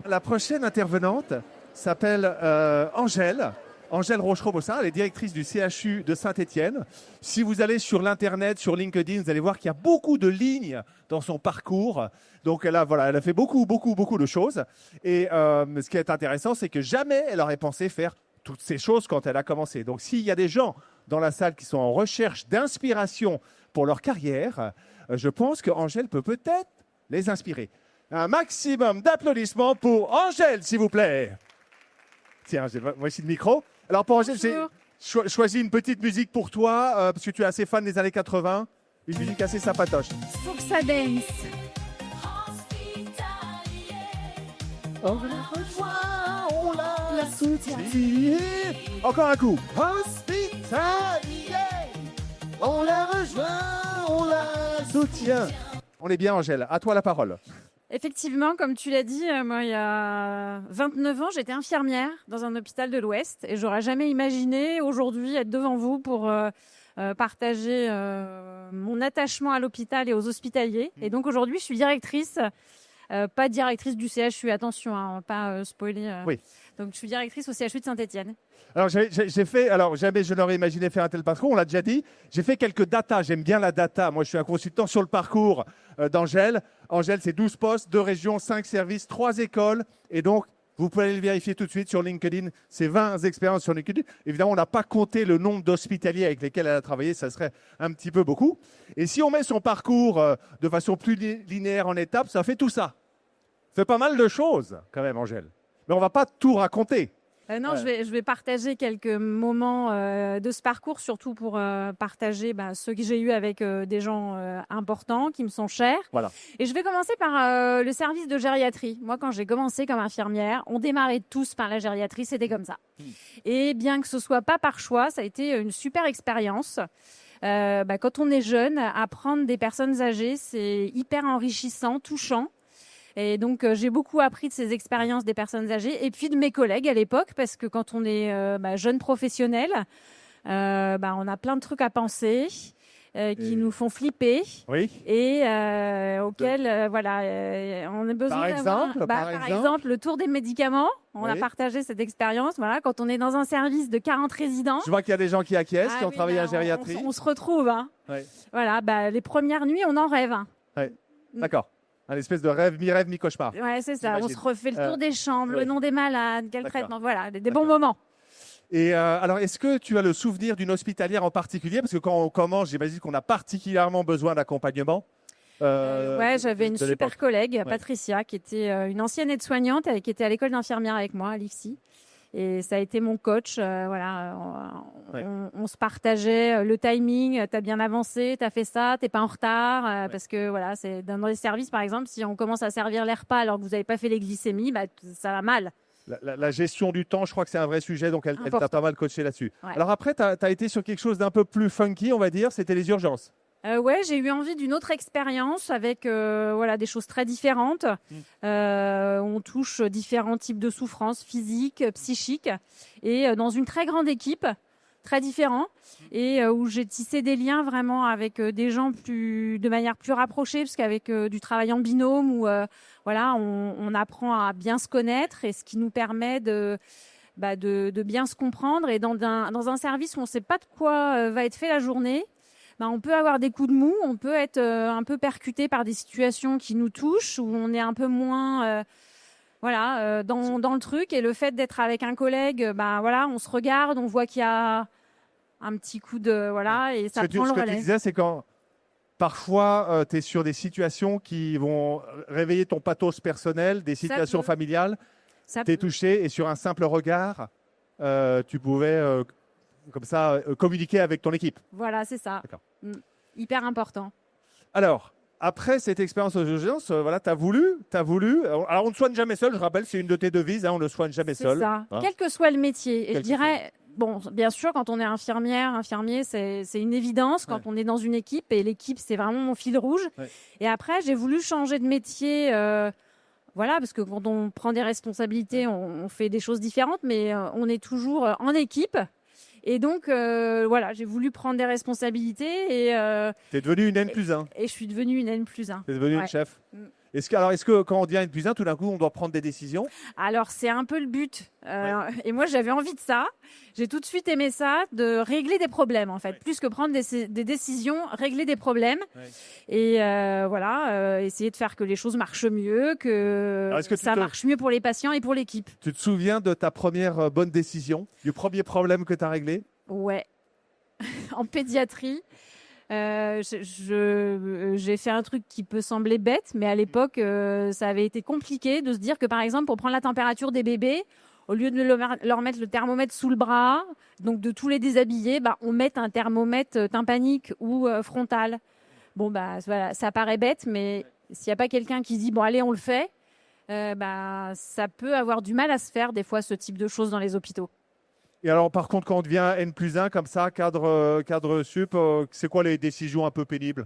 La prochaine intervenante s'appelle Angèle. Angèle Rochereau-Bossin, elle est directrice du CHU de Saint-Étienne. Si vous allez sur l'Internet, sur LinkedIn, vous allez voir qu'il y a beaucoup de lignes dans son parcours. Donc elle a fait beaucoup de choses. Et ce qui est intéressant, c'est que jamais elle aurait pensé faire toutes ces choses quand elle a commencé. Donc s'il y a des gens dans la salle qui sont en recherche d'inspiration pour leur carrière, je pense qu'Angèle peut peut-être les inspirer. Un maximum d'applaudissements pour Angèle, s'il vous plaît. Tiens, voici le micro. Alors pour Angèle, j'ai choisi une petite musique pour toi, parce que tu es assez fan des années 80. Une musique assez sympatoche. Faut que ça dance. On la rejoint, on la soutient. Encore un coup. Hospitalier. On la rejoint, on la soutient. On est bien, Angèle. À toi la parole. Effectivement, comme tu l'as dit, moi, il y a 29 ans, j'étais infirmière dans un hôpital de l'Ouest et j'aurais jamais imaginé aujourd'hui être devant vous pour partager mon attachement à l'hôpital et aux hospitaliers. Et donc aujourd'hui, je suis directrice, pas directrice du CHU, attention, on va pas spoiler. Oui. Donc je suis directrice au CHU de Saint-Étienne. Alors, jamais je n'aurais imaginé faire un tel parcours, on l'a déjà dit. J'ai fait quelques datas, j'aime bien la data. Moi, je suis un consultant sur le parcours d'Angèle. Angèle, c'est 12 postes, 2 régions, 5 services, 3 écoles. Et donc, vous pouvez aller le vérifier tout de suite sur LinkedIn. C'est 20 expériences sur LinkedIn. Évidemment, on n'a pas compté le nombre d'hospitaliers avec lesquels elle a travaillé. Ça serait un petit peu beaucoup. Et si on met son parcours de façon plus linéaire en étapes, ça fait tout ça. Ça fait pas mal de choses, quand même, Angèle. Mais on ne va pas tout raconter. Non, je vais partager quelques moments de ce parcours, surtout pour partager ceux que j'ai eus avec des gens importants, qui me sont chers. Voilà. Et je vais commencer par le service de gériatrie. Moi, quand j'ai commencé comme infirmière, on démarrait tous par la gériatrie, c'était comme ça. Et bien que ce soit pas par choix, ça a été une super expérience. Quand on est jeune, apprendre des personnes âgées, c'est hyper enrichissant, touchant. Et donc, j'ai beaucoup appris de ces expériences des personnes âgées et puis de mes collègues à l'époque, parce que quand on est jeune professionnel, on a plein de trucs à penser qui nous font flipper et auxquels on a besoin par exemple, le tour des médicaments. On a partagé cette expérience. Voilà, quand on est dans un service de 40 résidents. Je vois qu'il y a des gens qui acquiescent, qui ont travaillé en gériatrie. On se retrouve. Hein. Oui. Voilà, les premières nuits, on en rêve. Hein. Oui. D'accord. Un espèce de rêve, mi-cauchemar. Ouais, c'est ça. J'imagine. On se refait le tour des chambres, le nom des malades, quel traitement. Voilà, des bons D'accord. moments. Et alors, est-ce que tu as le souvenir d'une hospitalière en particulier? Parce que quand on commence, j'imagine qu'on a particulièrement besoin d'accompagnement. J'avais une super l'époque. collègue, Patricia, qui était une ancienne aide-soignante, qui était à l'école d'infirmière avec moi, à l'IFSI. Et ça a été mon coach. On se partageait le timing. T'as bien avancé, t'as fait ça, t'es pas en retard. Parce que voilà, c'est dans les services, par exemple, si on commence à servir les repas alors que vous n'avez pas fait les glycémies, ça va mal. La gestion du temps, je crois que c'est un vrai sujet, donc elle t'a pas mal coaché là-dessus. Ouais. Alors après, tu as été sur quelque chose d'un peu plus funky, on va dire, c'était les urgences. J'ai eu envie d'une autre expérience avec des choses très différentes. On touche différents types de souffrances physiques, psychiques, et dans une très grande équipe, très différente, et où j'ai tissé des liens vraiment avec des gens de manière plus rapprochée, parce qu'avec du travail en binôme, où on apprend à bien se connaître, et ce qui nous permet de bien se comprendre. Et dans un service où on ne sait pas de quoi va être fait la journée, on peut avoir des coups de mou, on peut être un peu percuté par des situations qui nous touchent, où on est un peu moins dans le truc. Et le fait d'être avec un collègue, on se regarde, on voit qu'il y a un petit coup de... et ça prend le relais. Ce que tu disais, c'est quand parfois tu es sur des situations qui vont réveiller ton pathos personnel, des situations familiales, tu es touché, et sur un simple regard, tu pouvais... comme ça, communiquer avec ton équipe. Voilà, c'est ça. Hyper important. Alors, après cette expérience aux urgences, tu as voulu. Alors, on ne soigne jamais seul, je rappelle, c'est une de tes devises, on ne soigne jamais seul. C'est ça, quel que soit le métier. Et je dirais, bien sûr, quand on est infirmier, c'est une évidence. Quand on est dans une équipe, et l'équipe, c'est vraiment mon fil rouge. Ouais. Et après, j'ai voulu changer de métier. Parce que quand on prend des responsabilités, on fait des choses différentes, mais on est toujours en équipe. Et donc, j'ai voulu prendre des responsabilités. Et tu es devenue une N+1. Et je suis devenue une N+1. Tu es devenue une chef. Est-ce que quand on devient N+1, tout d'un coup, on doit prendre des décisions? Alors, c'est un peu le but. Et moi, j'avais envie de ça. J'ai tout de suite aimé ça, de régler des problèmes, en fait. Plus que prendre des décisions, régler des problèmes. Et essayer de faire que les choses marchent mieux, que ça marche mieux pour les patients et pour l'équipe. Tu te souviens de ta première bonne décision, du premier problème que tu as réglé? Ouais. En pédiatrie. J'ai fait un truc qui peut sembler bête, mais à l'époque, ça avait été compliqué de se dire que, par exemple, pour prendre la température des bébés, au lieu de leur mettre le thermomètre sous le bras, donc de tous les déshabiller, on met un thermomètre tympanique ou frontal. Bon, voilà, ça paraît bête, mais s'il n'y a pas quelqu'un qui dit « bon, allez, on le fait », ça peut avoir du mal à se faire, des fois, ce type de choses dans les hôpitaux. Et alors, par contre, quand on devient N+1 comme ça, cadre sup, c'est quoi les décisions un peu pénibles?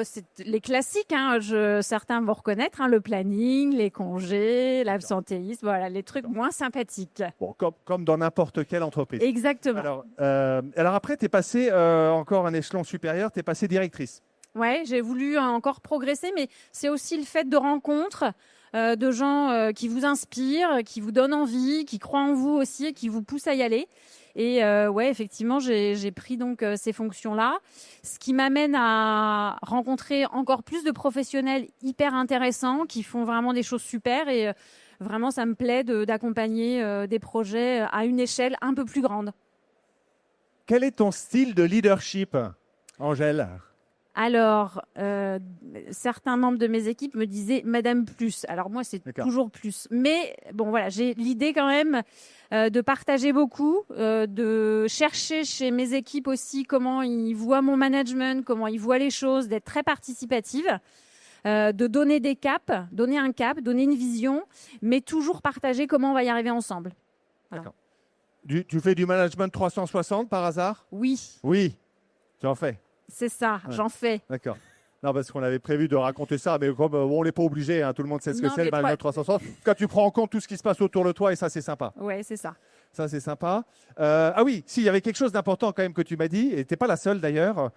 C'est les classiques, hein. Certains vont reconnaître, hein, le planning, les congés, l'absentéisme, voilà, les trucs moins sympathiques. Bon, comme dans n'importe quelle entreprise. Exactement. Alors après, tu es passé encore un échelon supérieur, tu es passé directrice. Ouais, j'ai voulu encore progresser, mais c'est aussi le fait de rencontres de gens qui vous inspirent, qui vous donnent envie, qui croient en vous aussi et qui vous poussent à y aller. Et effectivement, j'ai pris donc ces fonctions-là, ce qui m'amène à rencontrer encore plus de professionnels hyper intéressants qui font vraiment des choses super. Et vraiment, ça me plaît d'accompagner des projets à une échelle un peu plus grande. Quel est ton style de leadership, Angèle? Alors, certains membres de mes équipes me disaient Madame Plus. Alors moi, c'est toujours plus. Mais bon, voilà, j'ai l'idée quand même de partager beaucoup, de chercher chez mes équipes aussi comment ils voient mon management, comment ils voient les choses, d'être très participative, de donner des caps, donner un cap, donner une vision, mais toujours partager comment on va y arriver ensemble. Voilà. D'accord. Tu fais du management 360 par hasard? Oui. Oui, tu en fais. C'est ça, j'en fais. D'accord. Non, parce qu'on avait prévu de raconter ça, mais comme on n'est pas obligé, hein, tout le monde sait ce que c'est, le management 360. En tout cas, tu prends en compte tout ce qui se passe autour de toi et ça, c'est sympa. Oui, c'est ça. Ça, c'est sympa. Ah oui, il y avait quelque chose d'important quand même que tu m'as dit, et tu n'es pas la seule d'ailleurs,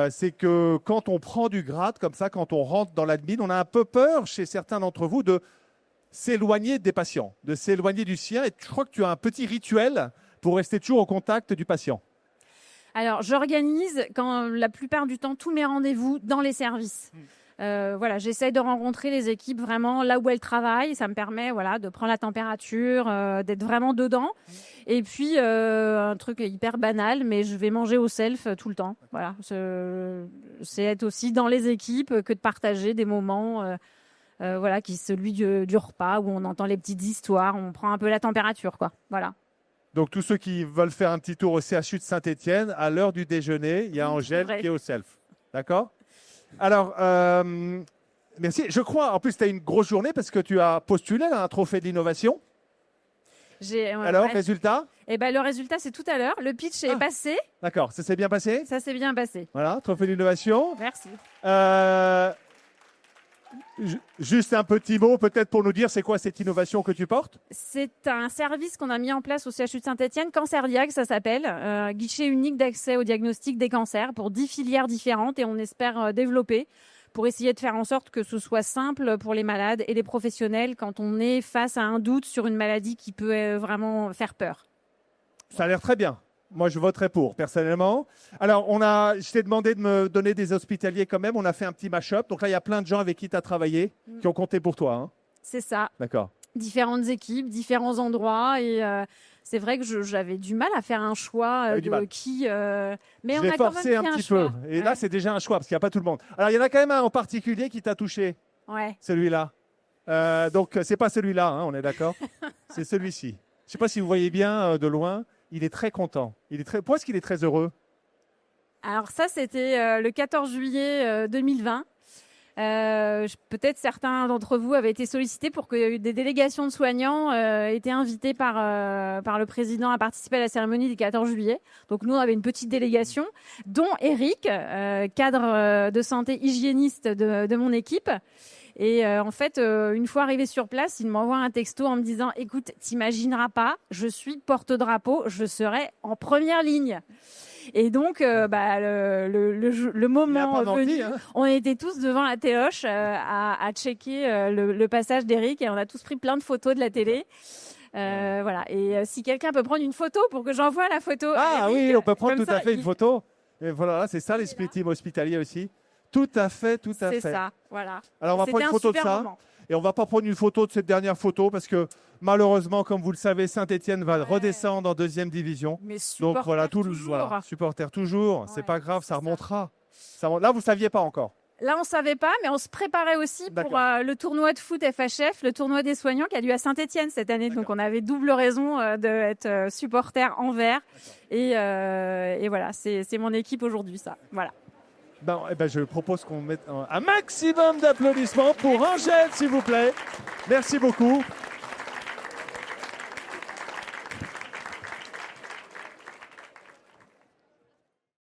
c'est que quand on prend du grade comme ça, quand on rentre dans l'admin, on a un peu peur chez certains d'entre vous de s'éloigner des patients, de s'éloigner du sien. Et je crois que tu as un petit rituel pour rester toujours au contact du patient. Alors, j'organise la plupart du temps tous mes rendez-vous dans les services. J'essaye de rencontrer les équipes vraiment là où elles travaillent. Ça me permet de prendre la température, d'être vraiment dedans. Et puis, un truc hyper banal, mais je vais manger au self tout le temps. Voilà, c'est être aussi dans les équipes que de partager des moments qui celui du repas où on entend les petites histoires, on prend un peu la température, quoi. Voilà. Donc, tous ceux qui veulent faire un petit tour au CHU de Saint-Étienne, à l'heure du déjeuner, il y a Angèle qui est au self. D'accord? Alors, merci. Je crois, en plus, tu as une grosse journée parce que tu as postulé à un trophée d'innovation. Alors, résultat? Le résultat, c'est tout à l'heure. Le pitch est passé. D'accord. Ça s'est bien passé? Ça s'est bien passé. Voilà, trophée d'innovation. Merci. Juste un petit mot peut-être pour nous dire c'est quoi cette innovation que tu portes? C'est un service qu'on a mis en place au CHU de Saint-Étienne, CancerDiag ça s'appelle, guichet unique d'accès au diagnostic des cancers pour 10 filières différentes et on espère développer pour essayer de faire en sorte que ce soit simple pour les malades et les professionnels quand on est face à un doute sur une maladie qui peut vraiment faire peur. Ça a l'air très bien. Moi, je voterai pour, personnellement. Alors, je t'ai demandé de me donner des hospitaliers quand même. On a fait un petit mash-up. Donc là, il y a plein de gens avec qui tu as travaillé qui ont compté pour toi. Hein. C'est ça. D'accord. Différentes équipes, différents endroits. Et c'est vrai que j'avais du mal à faire un choix de qui. Mais on a quand même fait un petit peu. Et là, c'est déjà un choix parce qu'il n'y a pas tout le monde. Alors, il y en a quand même un en particulier qui t'a touché. Ouais. Celui-là. Donc, ce n'est pas celui-là, hein, on est d'accord? C'est celui-ci. Je ne sais pas si vous voyez bien de loin. Il est très content. Pourquoi est-ce qu'il est très heureux? Alors ça, c'était le 14 juillet 2020. Peut-être certains d'entre vous avaient été sollicités pour que des délégations de soignants aient été invitées par le président à participer à la cérémonie du 14 juillet. Donc nous, on avait une petite délégation, dont Eric, cadre de santé hygiéniste de mon équipe. Et en fait, une fois arrivé sur place, il m'envoie un texto en me disant « Écoute, t'imagineras pas, je suis porte-drapeau, je serai en première ligne. » Et donc, le moment pas menti, venu, hein. on était tous devant la téloche à checker le passage d'Eric et on a tous pris plein de photos de la télé. Voilà. Et si quelqu'un peut prendre une photo pour que j'envoie la photo. Ah à Eric, oui, on peut prendre comme tout à ça, fait une photo. Et voilà, c'est ça l'esprit team hospitalier aussi. Tout à fait, tout à fait. C'est ça, voilà. Alors on va prendre C'était une un photo de super ça. moment. Et on va pas prendre une photo de cette dernière photo parce que malheureusement, comme vous le savez, Saint-Étienne va redescendre en deuxième division. Mais Donc voilà, toujours. voilà, supporters toujours. C'est Ouais, pas grave, ça c'est remontera. Là, vous saviez pas encore. Là, on savait pas, mais on se préparait aussi pour D'accord. le tournoi de foot FHF, le tournoi des soignants qui a lieu à Saint-Étienne cette année. Donc, on avait double raison d'être supporter en vert. Et voilà, c'est mon équipe aujourd'hui, ça. Voilà. Je propose qu'on mette un maximum d'applaudissements pour Angèle, s'il vous plaît. Merci beaucoup.